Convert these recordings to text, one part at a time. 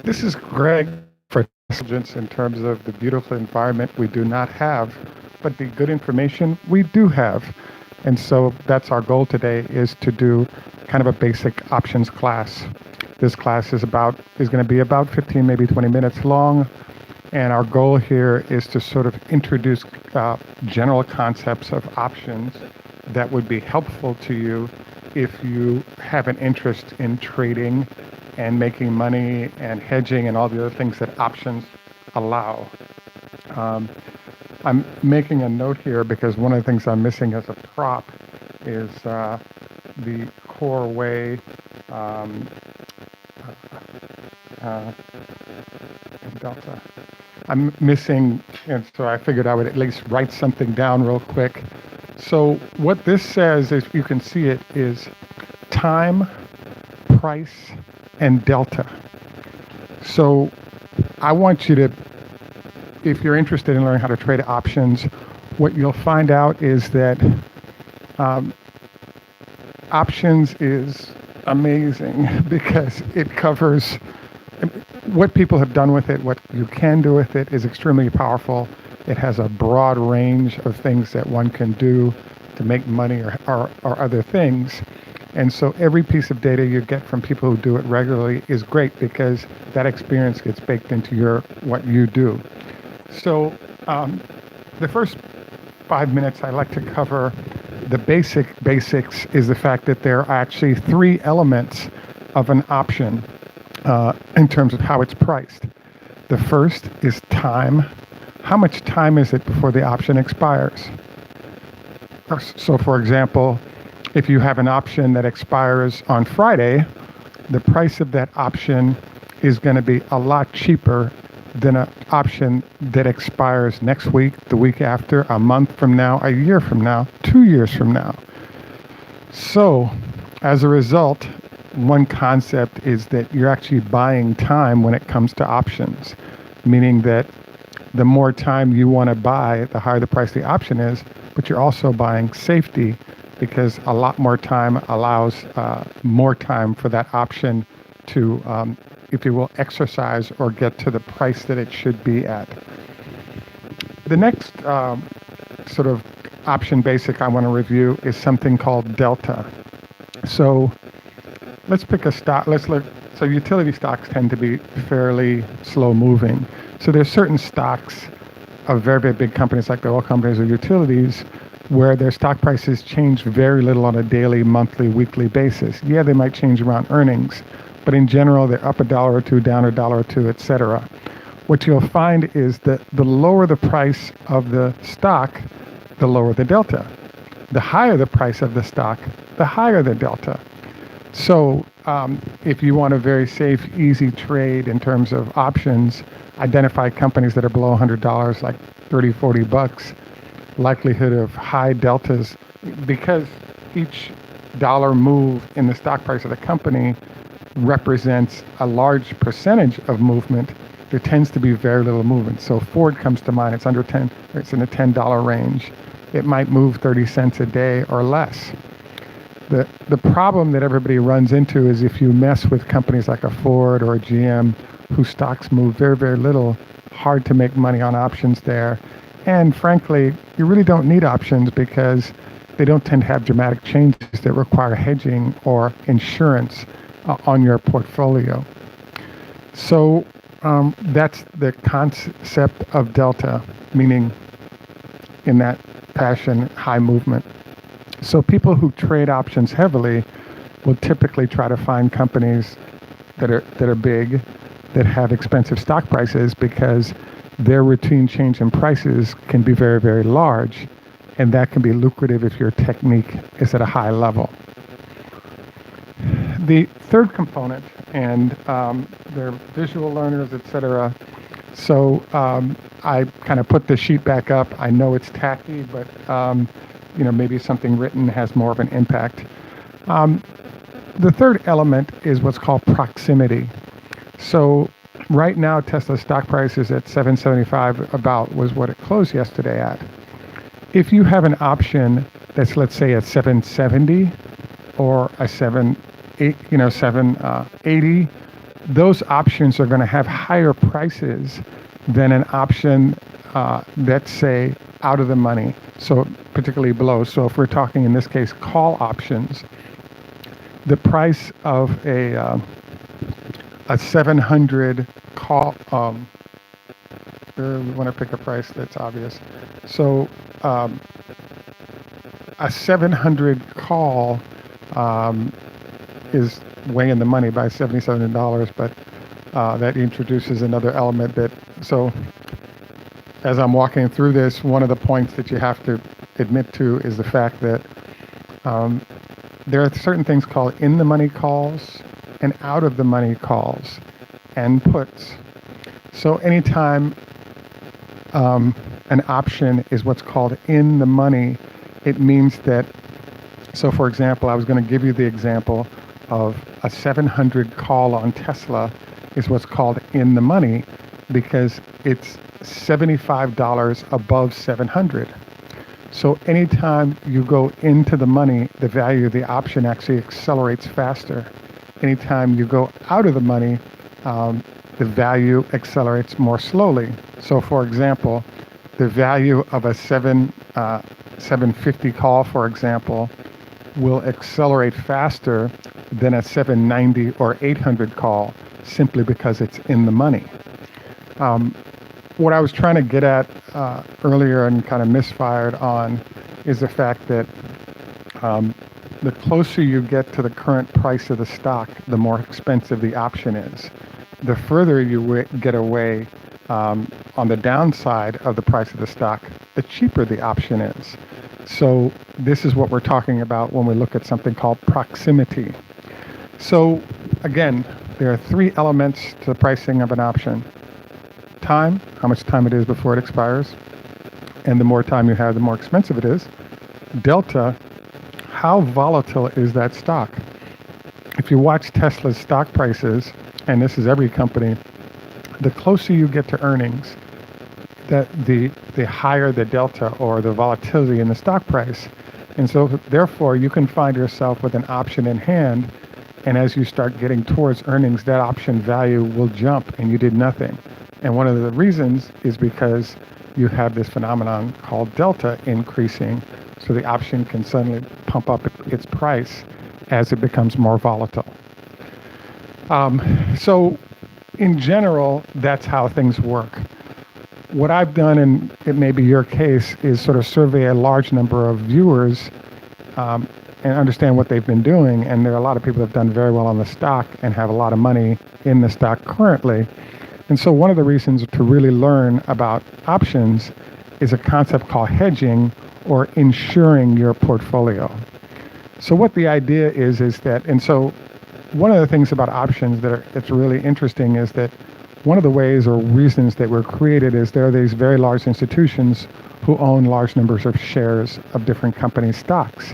This is Greg for intelligence in terms of the beautiful environment we do not have, but the good information we do have. And so that's our goal today, is to do kind of a basic options class. This class is going to be about 15, maybe 20 minutes long. And our goal here is to sort of introduce general concepts of options that would be helpful to you if you have an interest in trading and making money and hedging and all the other things that options allow. I'm making a note here because one of the things I'm missing as a prop is the core way delta. I'm missing, and so I figured I would at least write something down real quick. So what this says, if you can see it, is time, price, and delta. So I want you to, if you're interested in learning how to trade options, what you'll find out is that options is amazing because it covers what people have done with it. What you can do with it is extremely powerful. It has a broad range of things that one can do to make money or other things. And so every piece of data you get from people who do it regularly is great because that experience gets baked into what you do. So the first 5 minutes I like to cover the basics is the fact that there are actually three elements of an option in terms of how it's priced. The first is time. How much time is it before the option expires? So for example, if you have an option that expires on Friday, the price of that option is going to be a lot cheaper than an option that expires next week, the week after, a month from now, a year from now, 2 years from now. So as a result, one concept is that you're actually buying time when it comes to options, meaning that the more time you want to buy, the higher the price of the option is, but you're also buying safety because a lot more time allows more time for that option to, if you will, exercise or get to the price that it should be at. The next sort of option basic I want to review is something called delta. So let's pick a stock. Let's look. So utility stocks tend to be fairly slow moving. So there's certain stocks of very, very big companies like the oil companies or utilities where their stock prices change very little on a daily, monthly, weekly basis. Yeah, they might change around earnings, but in general, they're up $1 or $2, down $1 or $2, etc. What you'll find is that the lower the price of the stock, the lower the delta. The higher the price of the stock, the higher the delta. So if you want a very safe, easy trade in terms of options, identify companies that are below $100, like 30, 40 bucks, likelihood of high deltas, because each dollar move in the stock price of the company represents a large percentage of movement. There tends to be very little movement. So Ford comes to mind. It's under 10, it's in the $10 range. It might move 30 cents a day or less. The problem that everybody runs into is if you mess with companies like a Ford or a GM whose stocks move very, very little, hard to make money on options there. And frankly, you really don't need options because they don't tend to have dramatic changes that require hedging or insurance on your portfolio. So that's the concept of delta, meaning in that fashion, high movement. So people who trade options heavily will typically try to find companies that are big, that have expensive stock prices, because their routine change in prices can be very, very large, and that can be lucrative if your technique is at a high level. The third component, and they're visual learners, etc. So I kind of put the sheet back up. I know it's tacky, but maybe something written has more of an impact. The third element is what's called proximity. So right now, Tesla's stock price is at 775, about was what it closed yesterday at. If you have an option that's, let's say, at 770 or a 780, those options are going to have higher prices than an option that's, say, out of the money, so particularly below. So if we're talking in this case call options, the price of a 700 call, we want to pick a price that's obvious. So a 700 call is way in the money by $77, but that introduces another element that, so as I'm walking through this, one of the points that you have to admit to is the fact that there are certain things called in the money calls and out of the money calls and puts. So anytime an option is what's called in the money, it means that, so for example, I was going to give you the example of a 700 call on Tesla is what's called in the money because it's $75 above 700. So anytime you go into the money, the value of the option actually accelerates faster. Anytime you go out of the money, the value accelerates more slowly. So for example, the value of a 750 call, for example, will accelerate faster than a 790 or 800 call simply because it's in the money. What I was trying to get at earlier and kind of misfired on is the fact that the closer you get to the current price of the stock, the more expensive the option is. The further you get away on the downside of the price of the stock, the cheaper the option is. So this is what we're talking about when we look at something called proximity. So again, there are three elements to the pricing of an option. Time, how much time it is before it expires, and the more time you have, the more expensive it is. Delta, how volatile is that stock? If you watch Tesla's stock prices, and this is every company, the closer you get to earnings, the higher the delta or the volatility in the stock price. And so therefore you can find yourself with an option in hand, and as you start getting towards earnings, that option value will jump and you did nothing. And one of the reasons is because you have this phenomenon called delta increasing, so the option can suddenly pump up its price as it becomes more volatile. So in general, that's how things work. What I've done, and it may be your case, is sort of survey a large number of viewers and understand what they've been doing. And there are a lot of people that have done very well on the stock and have a lot of money in the stock currently. And so one of the reasons to really learn about options is a concept called hedging or insuring your portfolio. So what the idea is that, and so one of the things about options that's really interesting is that one of the ways or reasons that were created is there are these very large institutions who own large numbers of shares of different companies' stocks.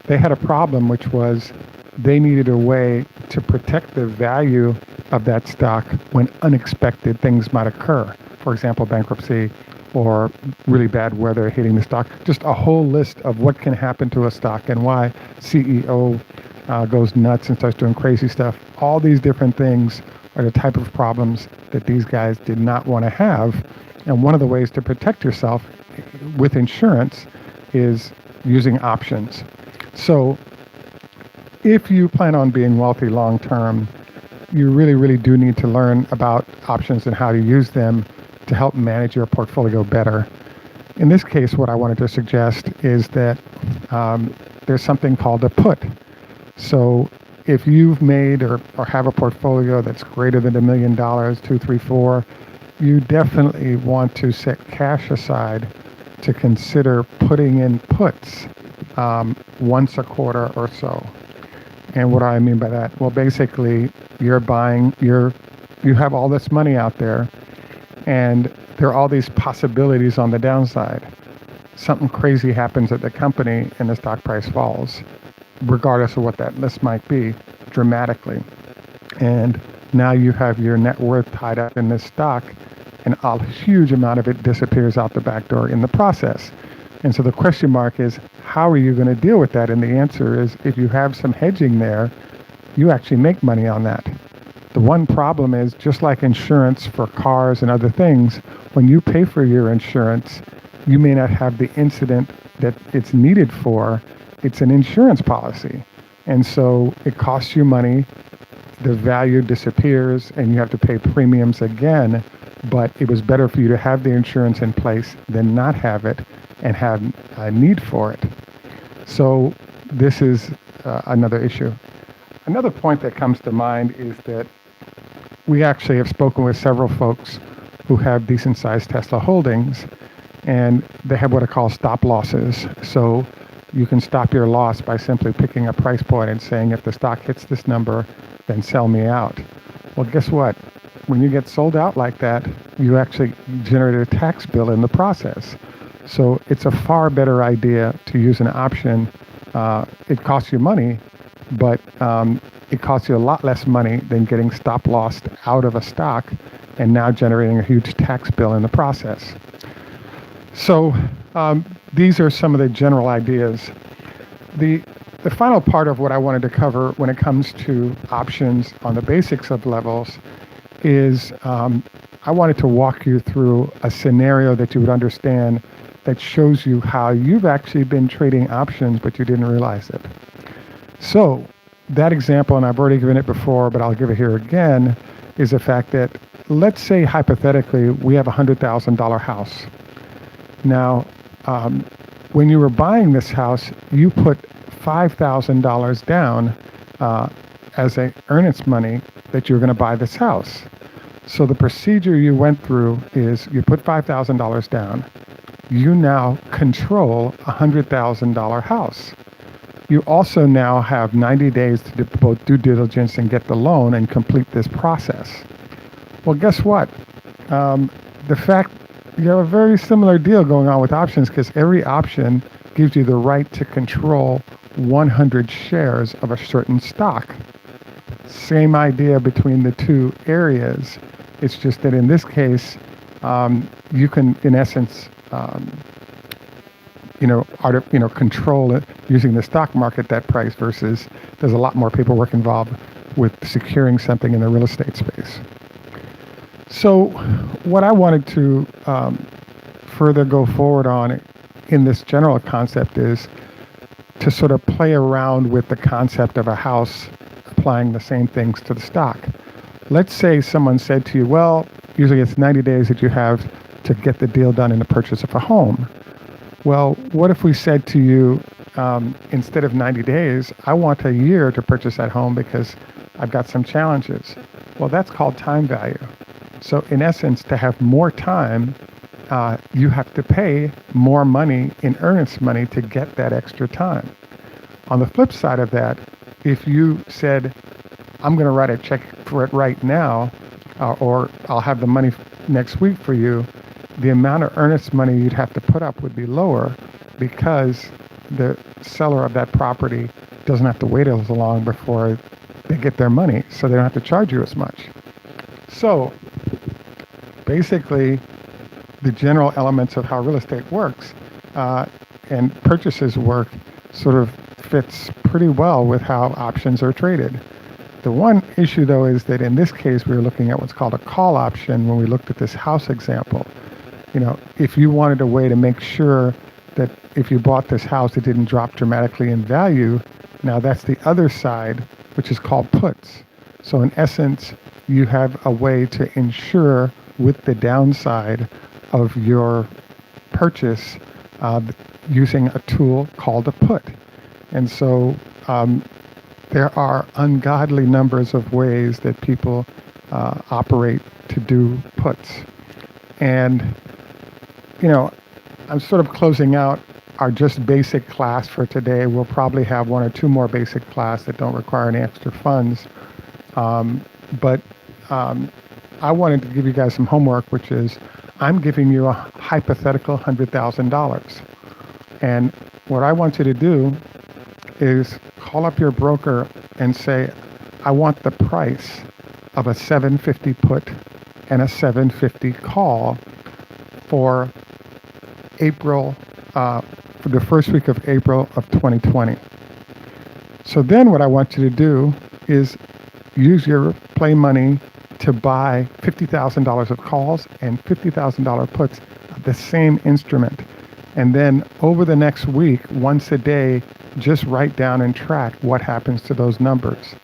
They had a problem, which was they needed a way to protect the value of that stock when unexpected things might occur. For example, bankruptcy or really bad weather hitting the stock. Just a whole list of what can happen to a stock and why CEO goes nuts and starts doing crazy stuff. All these different things are the type of problems that these guys did not want to have. And one of the ways to protect yourself with insurance is using options. So if you plan on being wealthy long term, you really, really do need to learn about options and how to use them to help manage your portfolio better. In this case, what I wanted to suggest is that there's something called a put. So if you've made or have a portfolio that's greater than $1 million, 2, 3, 4, you definitely want to set cash aside to consider putting in puts once a quarter or so. And what do I mean by that? Well, basically, you're buying, you have all this money out there, and there are all these possibilities on the downside. Something crazy happens at the company and the stock price falls, regardless of what that list might be, dramatically. And now you have your net worth tied up in this stock, and a huge amount of it disappears out the back door in the process. And so the question mark is, how are you going to deal with that? And the answer is, if you have some hedging there, you actually make money on that. The one problem is, just like insurance for cars and other things, when you pay for your insurance, you may not have the incident that it's needed for. It's an insurance policy. And so it costs you money, the value disappears, and you have to pay premiums again. But it was better for you to have the insurance in place than not have it and have a need for it. So this is another issue. Another point that comes to mind is that we actually have spoken with several folks who have decent-sized Tesla holdings, and they have what are called stop losses. So you can stop your loss by simply picking a price point and saying, if the stock hits this number, then sell me out. Well, guess what? When you get sold out like that, you actually generate a tax bill in the process. So it's a far better idea to use an option. It costs you money, but it costs you a lot less money than getting stop lossed out of a stock and now generating a huge tax bill in the process. So these are some of the general ideas. The final part of what I wanted to cover when it comes to options on the basics of levels is I wanted to walk you through a scenario that you would understand that shows you how you've actually been trading options, but you didn't realize it. So that example, and I've already given it before, but I'll give it here again, is the fact that, let's say hypothetically, we have a $100,000 house. Now, when you were buying this house, you put $5,000 down as a earnest money that you're going to buy this house. So the procedure you went through is you put $5,000 down. You now control a $100,000 house. You also now have 90 days to do both due diligence and get the loan and complete this process. Well, guess what? The fact you have a very similar deal going on with options, because every option gives you the right to control 100 shares of a certain stock. Same idea between the two areas. It's just that in this case, you can, in essence, control it using the stock market, that price, versus there's a lot more paperwork involved with securing something in the real estate space. So what I wanted to further go forward on in this general concept is to sort of play around with the concept of a house, applying the same things to the stock. Let's say someone said to you, well, usually it's 90 days that you have to get the deal done in the purchase of a home. Well, what if we said to you, instead of 90 days, I want a year to purchase that home because I've got some challenges? Well, that's called time value. So in essence, to have more time, you have to pay more money in earnest money to get that extra time. On the flip side of that, if you said, I'm going to write a check for it right now, or I'll have the money next week for you, the amount of earnest money you'd have to put up would be lower, because the seller of that property doesn't have to wait as long before they get their money, so they don't have to charge you as much. So basically, the general elements of how real estate works and purchases work sort of fits pretty well with how options are traded. The one issue, though, is that in this case, we were looking at what's called a call option when we looked at this house example. You know, if you wanted a way to make sure that if you bought this house, it didn't drop dramatically in value, now that's the other side, which is called puts. So in essence, you have a way to insure with the downside of your purchase using a tool called a put. And so there are ungodly numbers of ways that people operate to do puts. And, you know, I'm sort of closing out our just basic class for today. We'll probably have one or two more basic classes that don't require any extra funds. But I wanted to give you guys some homework, which is I'm giving you a hypothetical $100,000. And what I want you to do is call up your broker and say, I want the price of a 750 put and a 750 call for April, for the first week of April of 2020. So then what I want you to do is use your play money to buy $50,000 of calls and $50,000 puts of the same instrument. And then over the next week, once a day, just write down and track what happens to those numbers.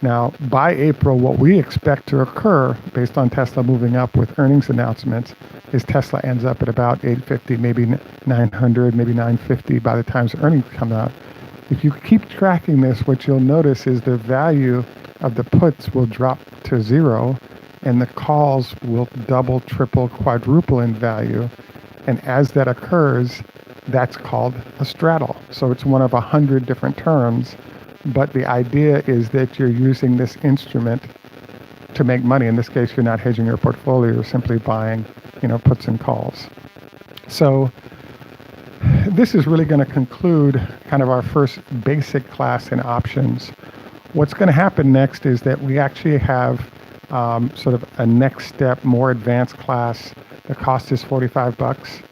Now, by April, what we expect to occur based on Tesla moving up with earnings announcements is Tesla ends up at about 850, maybe 900, maybe 950 by the time earnings come out. If you keep tracking this, what you'll notice is the value of the puts will drop to zero and the calls will double, triple, quadruple in value. And as that occurs, that's called a straddle. So it's one of 100 different terms, but the idea is that you're using this instrument to make money. In this case, you're not hedging your portfolio, you're simply buying, puts and calls. So this is really going to conclude kind of our first basic class in options. What's going to happen next is that we actually have sort of a next step, more advanced class. The cost is $45.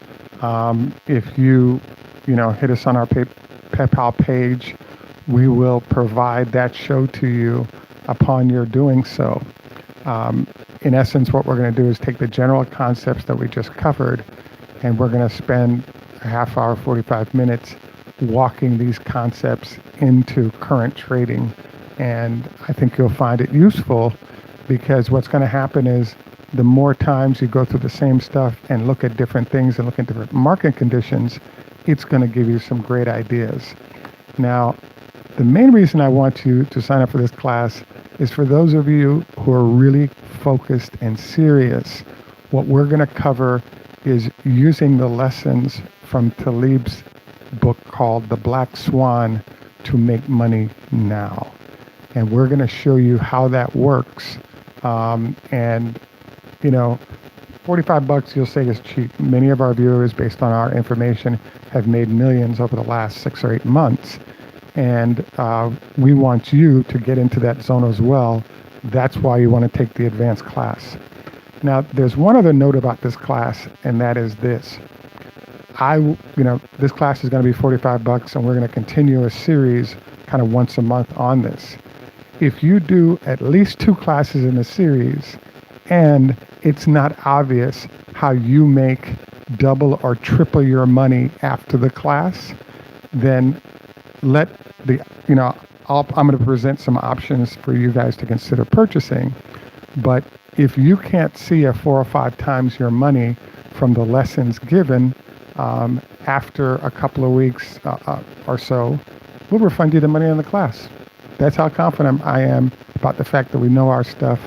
If you hit us on our PayPal page, we will provide that show to you upon your doing so. In essence, what we're going to do is take the general concepts that we just covered, and we're going to spend a half hour, 45 minutes walking these concepts into current trading. And I think you'll find it useful because what's going to happen is the more times you go through the same stuff and look at different things and look at different market conditions, it's going to give you some great ideas. Now, the main reason I want you to sign up for this class is for those of you who are really focused and serious. What we're going to cover is using the lessons from Talib's book called The Black Swan to make money now. And we're going to show you how that works. And $45 you'll say is cheap. Many of our viewers, based on our information, have made millions over the last 6 or 8 months. And we want you to get into that zone as well. That's why you want to take the advanced class. Now, there's one other note about this class, and that is this. This class is going to be $45, and we're going to continue a series kind of once a month on this. If you do at least 2 classes in the series, and it's not obvious how you make double or triple your money after the class, then I'm going to present some options for you guys to consider purchasing. But if you can't see a 4 or 5 times your money from the lessons given after a couple of weeks or so, we'll refund you the money in the class. That's how confident I am about the fact that we know our stuff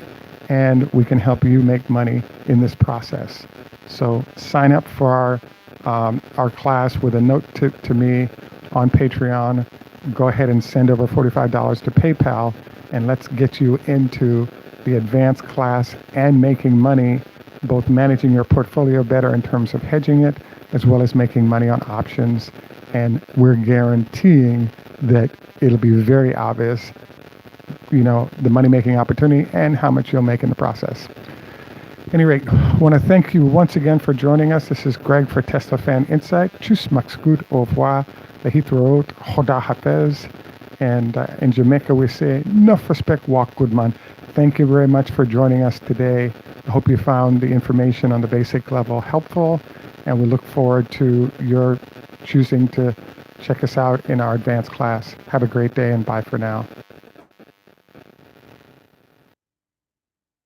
and we can help you make money in this process. So sign up for our class with a note to me on Patreon. Go ahead and send over $45 to PayPal, and let's get you into the advanced class and making money, both managing your portfolio better in terms of hedging it, as well as making money on options. And we're guaranteeing that it'll be very obvious, the money-making opportunity and how much you'll make in the process. At any rate, I want to thank you once again for joining us. This is Greg for Teslafaninsight. Tschüss, macht's gut, au revoir, lehitraot, choda hafez. And in Jamaica, we say, enough respect, walk good man. Thank you very much for joining us today. I hope you found the information on the basic level helpful, and we look forward to your choosing to check us out in our advanced class. Have a great day, and bye for now.